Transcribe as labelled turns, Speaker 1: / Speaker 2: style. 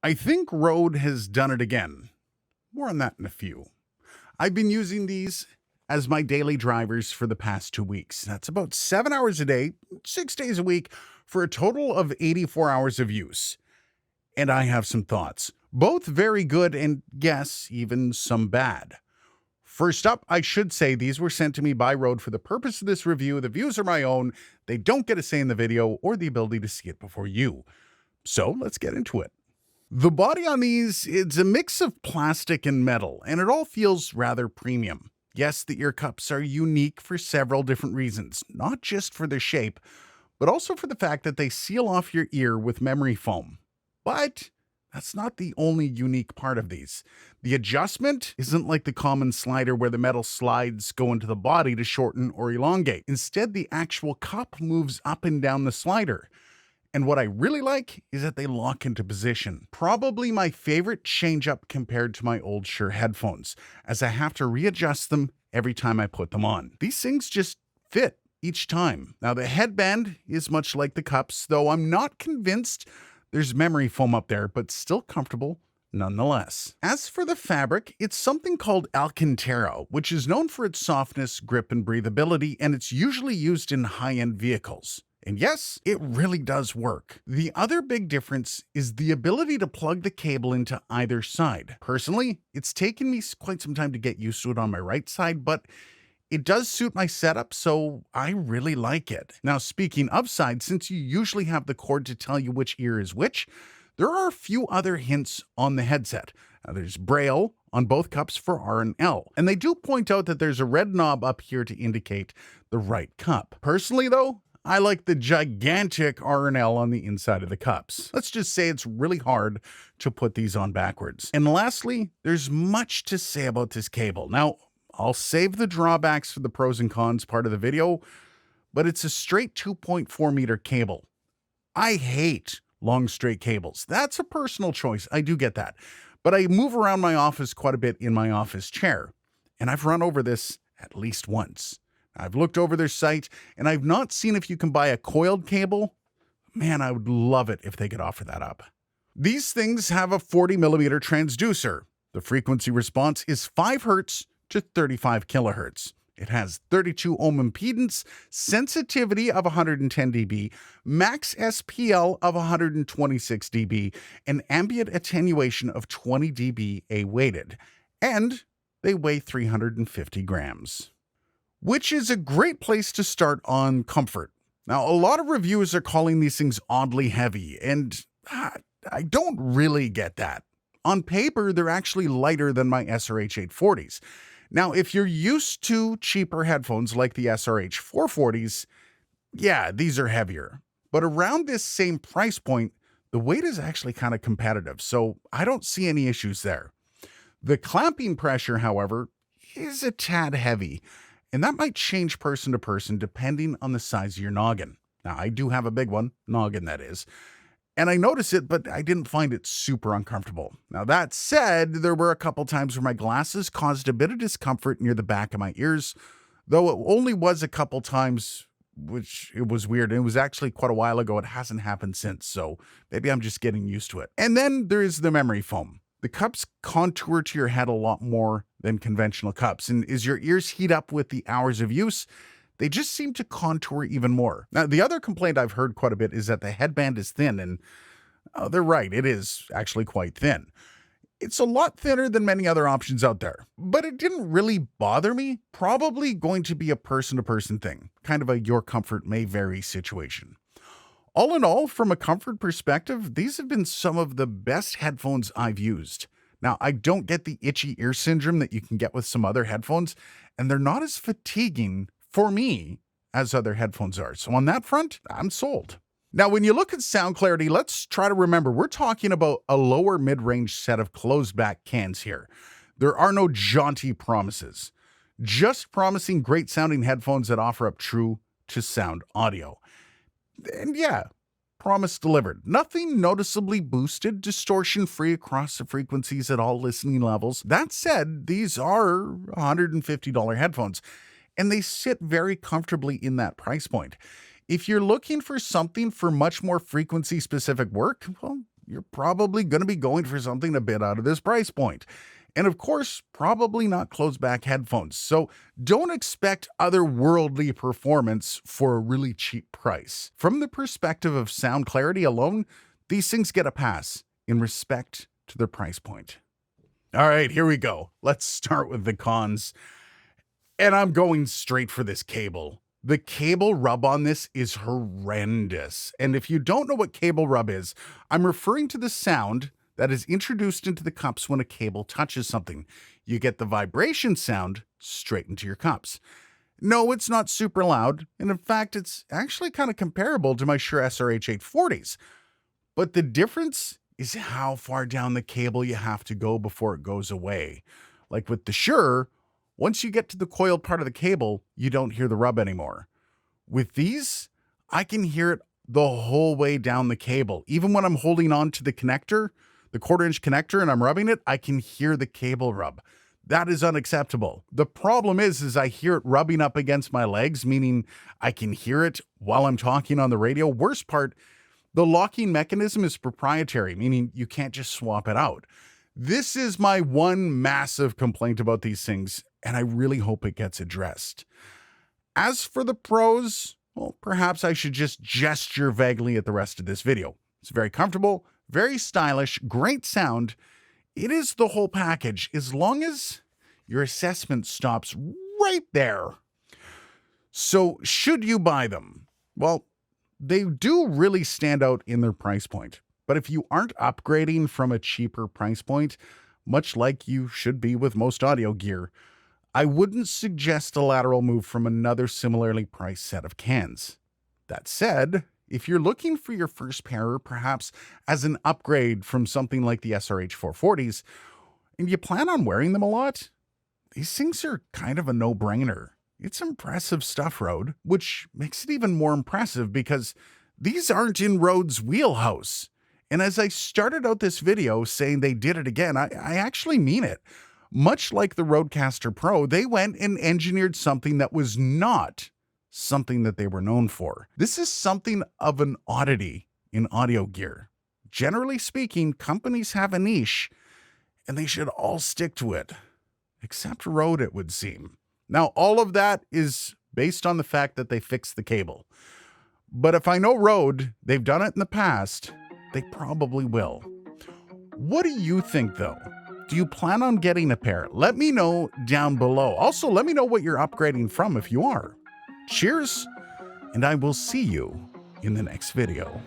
Speaker 1: I think Rode has done it again. More on that in a few. I've been using these as my daily drivers for the past 2 weeks. That's about 7 hours a day, 6 days a week, for a total of 84 hours of use. And I have some thoughts, both very good and, yes, even some bad. First up, I should say these were sent to me by Rode for the purpose of this review. The views are my own. They don't get a say in the video or the ability to see it before you. So let's get into it. The body on these, it's a mix of plastic and metal, and it all feels rather premium. Yes, the ear cups are unique for several different reasons, not just for their shape, but also for the fact that they seal off your ear with memory foam. But that's not the only unique part of these. The adjustment isn't like the common slider where the metal slides go into the body to shorten or elongate. Instead, the actual cup moves up and down the slider. And what I really like is that they lock into position. Probably my favorite change-up compared to my old Shure headphones, as I have to readjust them every time I put them on. These things just fit each time. Now the headband is much like the cups, though I'm not convinced there's memory foam up there, but still comfortable nonetheless. As for the fabric, it's something called Alcantara, which is known for its softness, grip, and breathability, and it's usually used in high-end vehicles. And yes, it really does work. The other big difference is the ability to plug the cable into either side. Personally, it's taken me quite some time to get used to it on my right side, but it does suit my setup, so I really like it. Now, speaking of sides, since you usually have the cord to tell you which ear is which, there are a few other hints on the headset. Now, there's Braille on both cups for R and L, and they do point out that there's a red knob up here to indicate the right cup. Personally, though, I like the gigantic R and L on the inside of the cups. Let's just say it's really hard to put these on backwards. And lastly, there's much to say about this cable. Now, I'll save the drawbacks for the pros and cons part of the video, but it's a straight 2.4 meter cable. I hate long straight cables. That's a personal choice. I do get that. But I move around my office quite a bit in my office chair, and I've run over this at least once. I've looked over their site, and I've not seen if you can buy a coiled cable. Man, I would love it if they could offer that up. These things have a 40 millimeter transducer. The frequency response is 5 Hz to 35 kilohertz. It has 32 ohm impedance, sensitivity of 110 dB, max SPL of 126 dB, and ambient attenuation of 20 dB A-weighted. And they weigh 350 grams. Which is a great place to start on comfort. Now, a lot of reviewers are calling these things oddly heavy, and I don't really get that. On paper, they're actually lighter than my SRH 840s. Now, if you're used to cheaper headphones like the SRH 440s, yeah, these are heavier. But around this same price point, the weight is actually kind of competitive, so I don't see any issues there. The clamping pressure, however, is a tad heavy, and that might change person to person depending on the size of your noggin. Now, I do have a big one, noggin that is, and I notice it, but I didn't find it super uncomfortable. Now, that said, there were a couple times where my glasses caused a bit of discomfort near the back of my ears, though it only was a couple times, which it was weird. And it was actually quite a while ago. It hasn't happened since, so maybe I'm just getting used to it. And then there is the memory foam. The cups contour to your head a lot more than conventional cups, and as your ears heat up with the hours of use, they just seem to contour even more. Now, the other complaint I've heard quite a bit is that the headband is thin, and they're right, it is actually quite thin. It's a lot thinner than many other options out there, but it didn't really bother me. Probably going to be a person-to-person thing, kind of a your comfort may vary situation. All in all, from a comfort perspective, these have been some of the best headphones I've used. Now, I don't get the itchy ear syndrome that you can get with some other headphones, and they're not as fatiguing for me as other headphones are. So on that front, I'm sold. Now, when you look at sound clarity, let's try to remember we're talking about a lower mid-range set of closed-back cans here. There are no jaunty promises, just promising great-sounding headphones that offer up true-to-sound audio. And yeah, promise delivered. Nothing noticeably boosted, distortion-free across the frequencies at all listening levels. That said, these are $150 headphones, and they sit very comfortably in that price point. If you're looking for something for much more frequency-specific work, well, you're probably going to be going for something a bit out of this price point. And of course, probably not closed back headphones. So don't expect otherworldly performance for a really cheap price. From the perspective of sound clarity alone, these things get a pass in respect to their price point. All right, here we go. Let's start with the cons. And I'm going straight for this cable. The cable rub on this is horrendous. And if you don't know what cable rub is, I'm referring to the sound that is introduced into the cups when a cable touches something. You get the vibration sound straight into your cups. No, it's not super loud, and in fact, it's actually kind of comparable to my Shure SRH840s. But the difference is how far down the cable you have to go before it goes away. Like with the Shure, once you get to the coiled part of the cable, you don't hear the rub anymore. With these, I can hear it the whole way down the cable. Even when I'm holding on to the connector, the 1/4-inch connector, and I'm rubbing it, I can hear the cable rub. That is unacceptable. The problem is I hear it rubbing up against my legs, meaning I can hear it while I'm talking on the radio. Worst part, the locking mechanism is proprietary, meaning you can't just swap it out. This is my one massive complaint about these things, and I really hope it gets addressed. As for the pros, well, perhaps I should just gesture vaguely at the rest of this video. It's very comfortable, very stylish, great sound. It is the whole package, as long as your assessment stops right there. So should you buy them? Well, they do really stand out in their price point. But if you aren't upgrading from a cheaper price point, much like you should be with most audio gear, I wouldn't suggest a lateral move from another similarly priced set of cans. That said, if you're looking for your first pair, perhaps as an upgrade from something like the SRH440s, and you plan on wearing them a lot, these things are kind of a no-brainer. It's impressive stuff, Rode, which makes it even more impressive because these aren't in Rode's wheelhouse. And as I started out this video saying they did it again, I actually mean it. Much like the Rodecaster Pro, they went and engineered something that was not something that they were known for. This is something of an oddity in audio gear. Generally speaking, companies have a niche, and they should all stick to it. Except Rode, it would seem. Now, all of that is based on the fact that they fixed the cable. But if I know Rode, they've done it in the past, they probably will. What do you think, though? Do you plan on getting a pair? Let me know down below. Also, let me know what you're upgrading from if you are. Cheers, and I will see you in the next video.